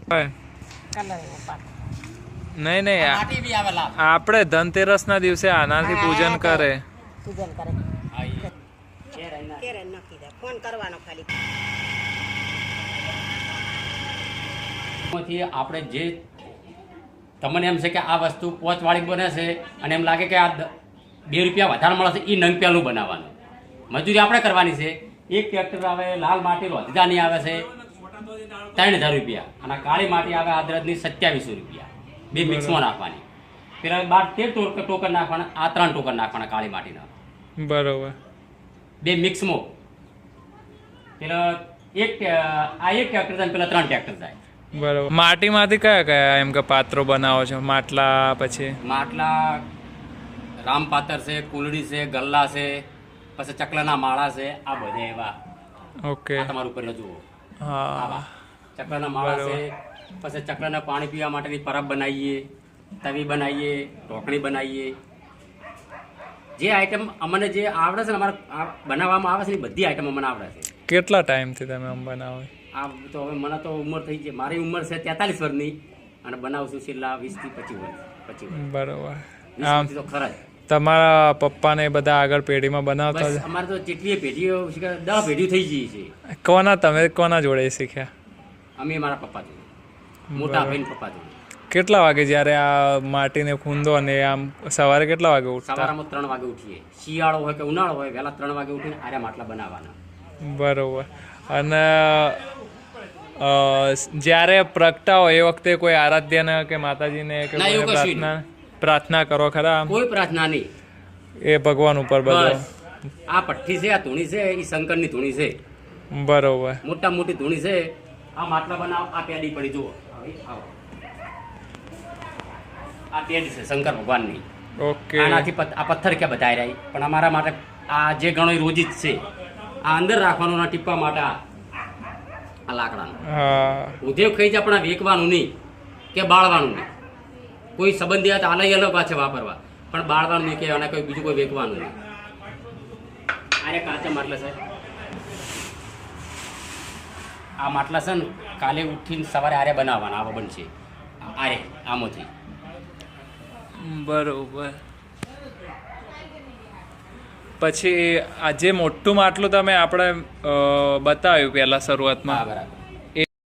નહીં આપણે ધનતેરસ ના દિવસે આનાથી પૂજન કરે. ફોન કરવાનો ખાલી. આપણે જે તમને એમ છે કે આ વસ્તુ પોચવાળી બને છે અને એમ લાગે કે આ 2 રૂપિયા વધારે મળે છે, એ નંગ પેલું બનાવવાનું. મજૂરી આપણે કરવાની છે. એક ટ્રેક્ટર આવે લાલ માટી રોધદાની આવે છે 3000 રૂપિયા અને કાળી માટી આવે આદરદની 2700 રૂપિયા. 2 મિક્સમાં નાખવાની. પેલા 12-13 ટોકન નાખવાના, આ 3 ટોકન નાખવાના કાળી માટીના. બરોબર. 2 મિક્સમાં પેલા એક ટ્રેક્ટર જાય, પેલા 3 ટ્રેક્ટર જાય. બરોબર. માટીમાંથી કયા કયા એમ કે પાત્રો બનાવો છો? માટલા, પછી માટલા, રામપાતર છે, કુલડી છે, ગલ્લા છે, પછી ચકલાના માળા છે. આ બધા એવા. ઓકે. આ તમારું ઉપર જુઓ. હા, ચકલાના માળા છે. પછી ચકલાના પાણી પીવા માટેની પરબ બનાવીએ, તવી બનાવીએ, ઢોકળી બનાવીએ. જે આઈટમ અમને જે આવડે છે ને, અમારે બનાવવામાં આવે છે ને, બધી આઈટમ અમને આવડે છે. કેટલા ટાઈમથી તમે આમ બનાવો? આ તો હવે મને તો ઉંમર થઈ છે, મારી ઉંમર છે 43 વર્ષની અને બનાવું છું છેલ્લા 20 થી 25 વર્ષ. બરોબર. 20 વર્ષથી તો ખરા જ. તમારા પપ્પાને બધા આગળ પેઢીમાં બનાવતા? બસ અમારે તો જેટલી પેઢીઓ 10 પેઢીઓ થઈ ગઈ છે. તમે કોના જોડે શીખ્યા? અમે મારા પપ્પા જોડે, મોટા ભાઈ પપ્પા જોડે. કેટલા વાગે જ્યારે આ માટીને ખૂંદો અને આમ સવારે કેટલા વાગે ઉઠતા? સવારમાં 3 વાગે ઉઠીએ. શિયાળો હોય કે ઉનાળો હોય, વહેલા 3 વાગે ઉઠીને આર્યા માટલા બનાવવાના. બરોબર. અને જ્યારે પ્રગટાવો એ વખતે કોઈ આરાધ્યને કે માતાજીને કે પ્રાર્થના કરો ખરા? કોઈ પ્રાર્થના નહીં. એ ભગવાન ઉપર બધું. આ પઠ્ઠી છે, આ ધૂણી છે, એ શંકરની ધૂણી છે. બરોબર. મોટા મોટી ધૂણી છે. આ માટલા બનાવ. આ પેડી પડી જુઓ. આ પેડી છે શંકર ભગવાનની. ઓકે. આનાથી આ પથ્થર કે બધાય રહી, પણ અમારા માટે આ જે ગણો રોજી જ છે. આ અંદર રાખવાનું ના ટીપા માટે આ લાકડાનું. ઉધેવ ખાઈ જાય પણ વેકવાનું નહીં કે બાળવાનું નહીં. કોઈ સંબંધી હતા આલય અલગ પાછે વાપરવા, પણ બાળવાનું નહીં કે અને કોઈ બીજું કોઈ વેકવાનું નહીં. આરે કાચા માટલા છે. આ માટલા છે ને કાલે ઉઠીને સવારે આરે બનાવવાના. આવા બનશે આરે આમાંથી. બરોબર. પછી આ જે મોટું માટલું તમે આપણે બતાવ્યું પહેલા શરૂઆતમાં, બરાબર.